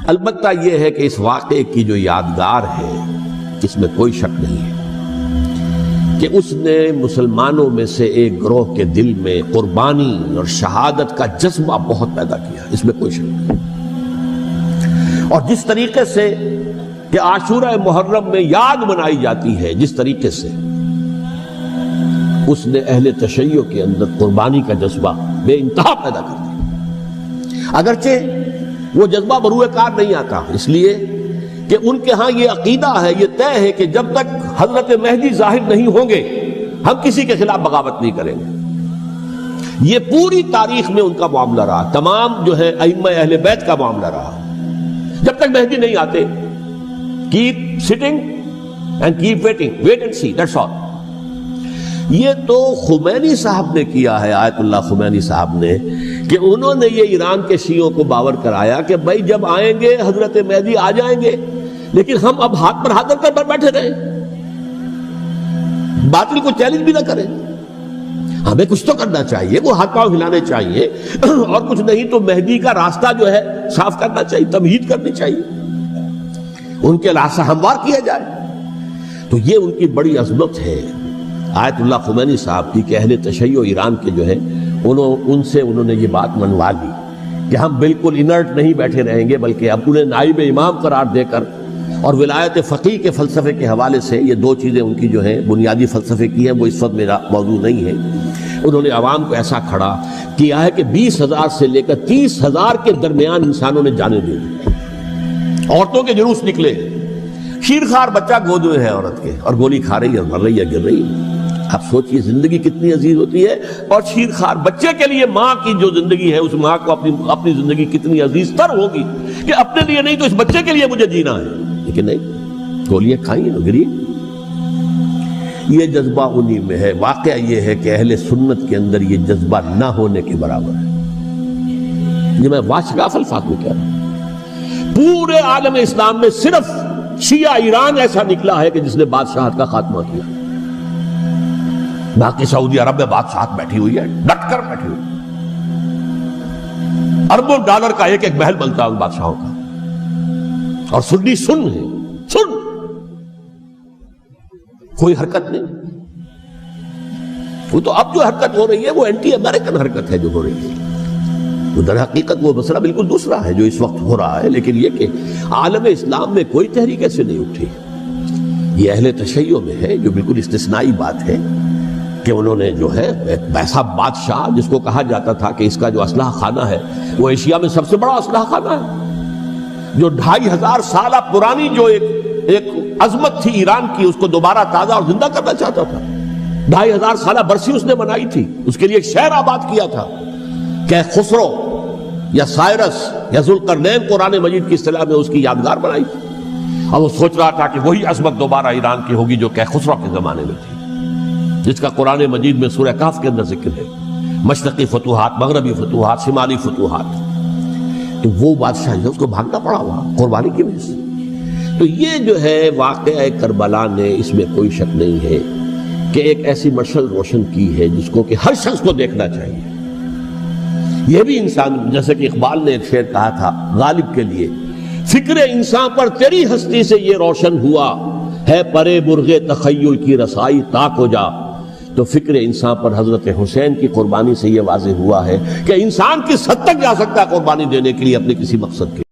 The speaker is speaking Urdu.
البتہ یہ ہے کہ اس واقعے کی جو یادگار ہے اس میں کوئی شک نہیں ہے کہ اس نے مسلمانوں میں سے ایک گروہ کے دل میں قربانی اور شہادت کا جذبہ بہت پیدا کیا، اس میں کوئی شک نہیں۔ اور جس طریقے سے کہ عاشورہ محرم میں یاد منائی جاتی ہے، جس طریقے سے اس نے اہل تشیع کے اندر قربانی کا جذبہ بے انتہا پیدا کر دیا، اگرچہ وہ جذبہ بروئے کار نہیں آتا، اس لیے کہ ان کے ہاں یہ عقیدہ ہے، یہ طے ہے کہ جب تک حضرت مہدی ظاہر نہیں ہوں گے ہم کسی کے خلاف بغاوت نہیں کریں گے۔ یہ پوری تاریخ میں ان کا معاملہ رہا، تمام جو ہے ائمہ اہل بیت کا معاملہ رہا، جب تک مہدی نہیں آتے keep sitting and keep waiting, wait and see, that's all۔ یہ تو خمینی صاحب نے کیا ہے، آیت اللہ خمینی صاحب نے، کہ انہوں نے یہ ایران کے شیعوں کو باور کرایا کہ بھائی جب آئیں گے حضرت مہدی آ جائیں گے، لیکن ہم اب ہاتھ پر ہاتھ کر بیٹھے رہیں، باطل کو چیلنج بھی نہ کریں، ہمیں کچھ تو کرنا چاہیے، وہ ہاتھ پاؤں ہلانے چاہیے، اور کچھ نہیں تو مہدی کا راستہ جو ہے صاف کرنا چاہیے، تمہید کرنی چاہیے، ان کے راستہ ہموار کیا جائے۔ تو یہ ان کی بڑی عظمت ہے آیت اللہ خمینی صاحب کی کہ اہل تشیع ایران کے جو ہے ان سے انہوں نے یہ بات منوا لی کہ ہم بالکل انرٹ نہیں بیٹھے رہیں گے، بلکہ اب انہیں نائب امام قرار دے کر اور ولایت فقیہ کے فلسفے کے حوالے سے، یہ دو چیزیں ان کی جو ہیں بنیادی فلسفے کی ہیں، وہ اس وقت میرا موضوع نہیں ہے، انہوں نے عوام کو ایسا کھڑا کیا ہے کہ 20,000 سے لے کر 30,000 کے درمیان انسانوں نے جانیں دی، عورتوں کے جلوس نکلے، شیرخوار بچہ گود میں ہے عورت کے اور گولی کھا رہی ہے، مر رہی ہے، گر رہی ہے۔ آپ سوچئے زندگی کتنی عزیز ہوتی ہے، اور شیرخوار بچے کے لیے ماں کی جو زندگی ہے، اس ماں کو اپنی زندگی کتنی عزیز تر ہوگی کہ اپنے لیے نہیں تو اس بچے کے لیے مجھے جینا ہے، لیکن نہیں، گولیاں کھائیں گری۔ یہ جذبہ انہی میں ہے۔ واقعہ یہ ہے کہ اہل سنت کے اندر یہ جذبہ نہ ہونے کے برابر ہے۔ یہ میں واشگاف الفاظ میں کہہ رہا ہوں، پورے عالم اسلام میں صرف شیعہ ایران ایسا نکلا ہے کہ جس نے بادشاہت کا خاتمہ کیا، باقی سعودی عرب میں بادشاہت بیٹھی ہوئی ہے، ڈٹ کر بیٹھی ہوئی، اربوں ڈالر کا ایک ایک محل بنتا ہے ان بادشاہوں کا، اور سنی سن ہے، سن، کوئی حرکت نہیں۔ وہ تو اب جو حرکت ہو رہی ہے وہ اینٹی امریکن حرکت ہے جو ہو رہی ہے، وہ در حقیقت وہ مسئلہ بالکل دوسرا ہے جو اس وقت ہو رہا ہے، لیکن یہ کہ عالم اسلام میں کوئی تحریک ایسے نہیں اٹھی۔ یہ اہل تشیع میں ہے جو بالکل استثنائی بات ہے کہ انہوں نے جو ہے ایک ایسا بادشاہ جس کو کہا جاتا تھا کہ اس کا جو اسلحہ خانہ ہے وہ ایشیا میں سب سے بڑا اسلحہ خانہ ہے، جو 2500 سالہ پرانی جو ایک عظمت تھی ایران کی، اس کو دوبارہ تازہ اور زندہ کرنا چاہتا تھا۔ 2500 سالہ برسی اس نے منائی تھی، اس کے لیے ایک شہر آباد کیا تھا کہ خسرو یا سائرس یا ذوالقرنین قرآن مجید کی اصطلاح میں اس کی یادگار بنائی تھی، اور وہ سوچ رہا تھا کہ وہی عظمت دوبارہ ایران کی ہوگی جو کہ خسرو کے زمانے میں تھی، جس کا قرآن مجید میں سورہ کہف کے اندر ذکر ہے، مشرقی فتوحات، مغربی فتوحات، شمالی فتوحات۔ تو وہ بادشاہ ہے، اس کو بھاگنا پڑا ہوا قربانی کی وجہ سے۔ تو یہ جو ہے واقعہ کربلا نے، اس میں کوئی شک نہیں ہے کہ ایک ایسی مشعل روشن کی ہے جس کو کہ ہر شخص کو دیکھنا چاہیے۔ یہ بھی انسان، جیسے کہ اقبال نے ایک شعر کہا تھا غالب کے لیے، فکر انسان پر تیری ہستی سے یہ روشن ہوا ہے، پرے برغ تخیل کی رسائی تاک ہو جا۔ تو فکر انسان پر حضرت حسین کی قربانی سے یہ واضح ہوا ہے کہ انسان کس حد تک جا سکتا ہے قربانی دینے کے لیے اپنے کسی مقصد کے